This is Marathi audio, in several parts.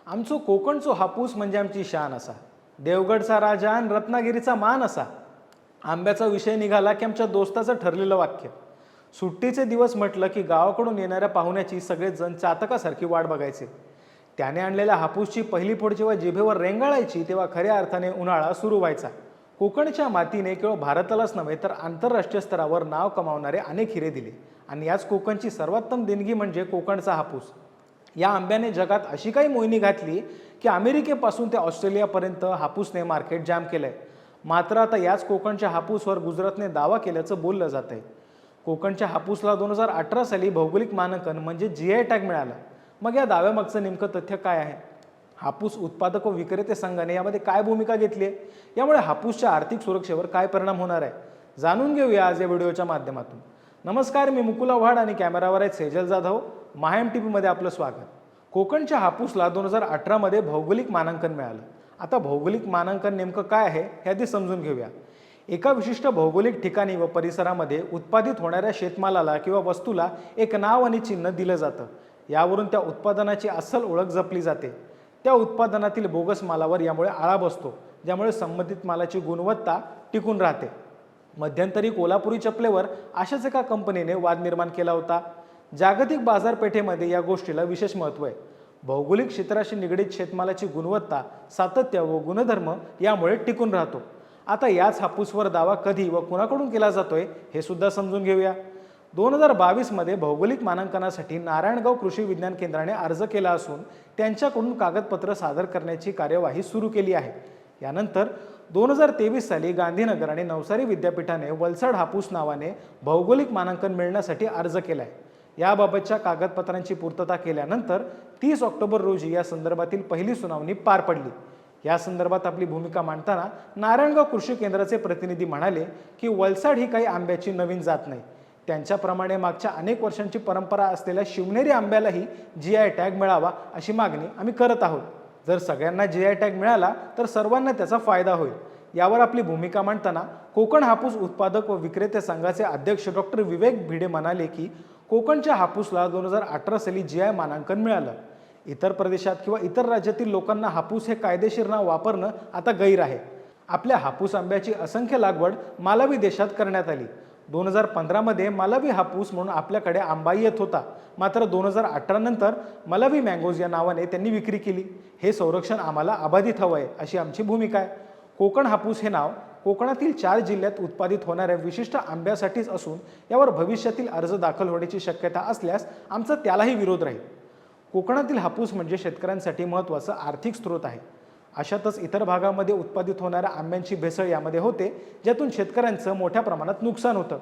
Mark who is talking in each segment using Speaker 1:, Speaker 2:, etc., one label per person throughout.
Speaker 1: आमचो कोकणचो हापूस म्हणजे आमची शान असा. देवगडचा राजा आणि रत्नागिरीचा मान असा. आंब्याचा विषय निघाला की आमच्या दोस्ताचं ठरलेलं वाक्य. सुट्टीचे दिवस म्हटलं की गावाकडून येणाऱ्या पाहुण्याची सगळेच जण चातकासारखी वाट बघायचे. त्याने आणलेल्या हापूसची पहिली फोड जेव्हा जिभेवर रेंगाळायची तेव्हा खऱ्या अर्थाने उन्हाळा सुरू व्हायचा. कोकणच्या मातीने केवळ भारतालाच नव्हे तर आंतरराष्ट्रीय स्तरावर नाव कमावणारे अनेक हिरे दिले आणि याच कोकणची सर्वोत्तम देणगी म्हणजे कोकणचा हापूस. या आंब्याने जगात अशी काही मोहिनी घातली की अमेरिकेपासून ते ऑस्ट्रेलियापर्यंत हापूसने मार्केट जाम केलंय. मात्र आता याच कोकणच्या हापूसवर गुजरातने दावा केल्याचं बोललं जात आहे. कोकणच्या हापूसला 2018 साली भौगोलिक मानांकन म्हणजे GI टॅग मिळाला. मग या दाव्यामागचं नेमकं तथ्य काय आहे? हापूस उत्पादक व विक्रेते संघाने यामध्ये काय भूमिका घेतली आहे? यामुळे हापूसच्या आर्थिक सुरक्षेवर काय परिणाम होणार आहे? जाणून घेऊया आज या व्हिडिओच्या माध्यमातून. नमस्कार, मी मुकुल आव्हाड आणि कॅमेरावर आहे सेजल जाधव. मायम टीव्हीमध्ये आपलं स्वागत. कोकणच्या हापूसला 2018 मध्ये भौगोलिक मानांकन मिळालं. आता भौगोलिक मानांकन नेमकं काय आहे हे आधी समजून घेऊया. एका विशिष्ट भौगोलिक ठिकाणी व परिसरामध्ये उत्पादित होणाऱ्या शेतमालाला किंवा वस्तूला एक नाव आणि चिन्ह दिलं जातं. यावरून त्या उत्पादनाची अस्सल ओळख जपली जाते. त्या उत्पादनातील बोगस मालावर यामुळे आळा बसतो, ज्यामुळे संबंधित मालाची गुणवत्ता टिकून राहते. मध्यंतरी कोल्हापुरी चपलेवर अशाच एका कंपनीने वाद निर्माण केला होता. जागतिक बाजारपेठेमध्ये या गोष्टीला विशेष महत्त्व आहे. भौगोलिक क्षेत्राशी निगडीत शेतमालाची गुणवत्ता, सातत्य व गुणधर्म यामुळे टिकून राहतो. आता याच हापूसवर दावा कधी व कुणाकडून केला जातोय हे सुद्धा समजून घेऊया. 2022 मध्ये भौगोलिक मानांकनासाठी नारायणगाव कृषी विज्ञान केंद्राने अर्ज केला असून त्यांच्याकडून कागदपत्र सादर करण्याची कार्यवाही सुरू केली आहे. यानंतर 2023 साली गांधीनगर आणि नवसारी विद्यापीठाने वलसाड हापूस नावाने भौगोलिक मानांकन मिळण्यासाठी अर्ज केलाय. याबाबतच्या कागदपत्रांची पूर्तता केल्यानंतर 30 ऑक्टोबर रोजी या संदर्भातील पहिली सुनावणी पार पडली. या संदर्भात आपली भूमिका मांडताना नारायणगाव कृषी केंद्राचे प्रतिनिधी म्हणाले की वलसाड ही काही आंब्याची नवीन जात नाही. त्यांच्याप्रमाणे मागच्या अनेक वर्षांची परंपरा असलेल्या शिवनेरी आंब्यालाही GI टॅग मिळावा अशी मागणी आम्ही करत आहोत. जर सगळ्यांना GI टॅग मिळाला तर सर्वांना त्याचा फायदा होईल. यावर आपली भूमिका मांडताना कोकण हापूस उत्पादक व विक्रेते संघाचे अध्यक्ष डॉक्टर विवेक भिडे म्हणाले की कोकणच्या हापूसला 2018 साली GI मानांकन मिळालं. इतर प्रदेशात किंवा इतर राज्यातील लोकांना हापूस हे कायदेशीर नाव वापरणं आता गैर आहे. आपल्या हापूस आंब्याची असंख्य लागवड मालावी देशात करण्यात आली. 2015 मध्ये मालावी हापूस म्हणून आपल्याकडे आंबा येत होता. मात्र 2018 नंतर मालावी मँगोज या नावाने त्यांनी विक्री केली. हे संरक्षण आम्हाला अबाधित हवं आहे अशी आमची भूमिका आहे. कोकण हापूस हे नाव कोकणातील 4 जिल्ह्यात उत्पादित होणाऱ्या विशिष्ट आंब्यासाठीच असून यावर भविष्यातील अर्ज दाखल होण्याची शक्यता असल्यास आमचा त्यालाही विरोध राहील. कोकणातील हापूस म्हणजे शेतकऱ्यांसाठी महत्त्वाचा आर्थिक स्रोत आहे. अशातच इतर भागामध्ये उत्पादित होणाऱ्या आंब्यांची भेसळ यामध्ये होते, ज्यातून शेतकऱ्यांचं मोठ्या प्रमाणात नुकसान होतं.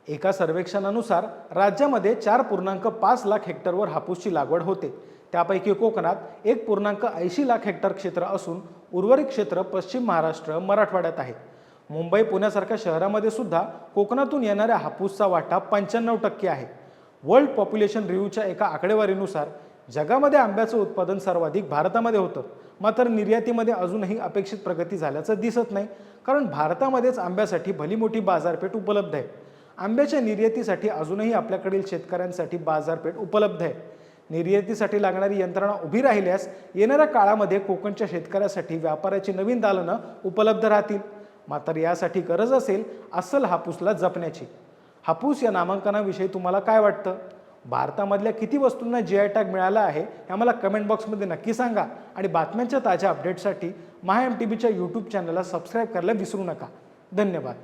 Speaker 1: एका सर्वेक्षणानुसार राज्यामध्ये 4.5 लाख हेक्टरवर हापूसची लागवड होते. त्यापैकी कोकणात 1.80 लाख हेक्टर क्षेत्र असून उर्वरित क्षेत्र पश्चिम महाराष्ट्र, मराठवाड्यात आहे. मुंबई, पुण्यासारख्या शहरामध्ये सुद्धा कोकणातून येणाऱ्या हापूसचा वाटा 95% आहे. वर्ल्ड पॉप्युलेशन रिव्ह्यूच्या एका आकडेवारीनुसार जगामध्ये आंब्याचं उत्पादन सर्वाधिक भारतामध्ये होतं. मात्र निर्यातीमध्ये अजूनही अपेक्षित प्रगती झाल्याचं दिसत नाही, कारण भारतामध्येच आंब्यासाठी भली मोठी बाजारपेठ उपलब्ध आहे. आंब्याच्या निर्यातीसाठी अजूनही आपल्याकडील शेतकऱ्यांसाठी बाजारपेठ उपलब्ध आहे. निर्यातीसाठी लागणारी यंत्रणा उभी राहिल्यास येणाऱ्या काळामध्ये कोकणच्या शेतकऱ्यासाठी व्यापाराची नवीन दालनं उपलब्ध राहतील. मात्र यासाठी गरज असेल अस्सल हापूसला जपण्याची. हापूस या नामांकनाविषयी तुम्हाला काय वाटतं? भारतामधल्या किती वस्तूंना GI टॅग मिळाला आहे हे आम्हाला कमेंट बॉक्समध्ये नक्की सांगा. आणि बातम्यांच्या ताज्या अपडेट्ससाठी मायम टीव्हीच्या YouTube चॅनलला सबस्क्राईब करायला विसरू नका. धन्यवाद.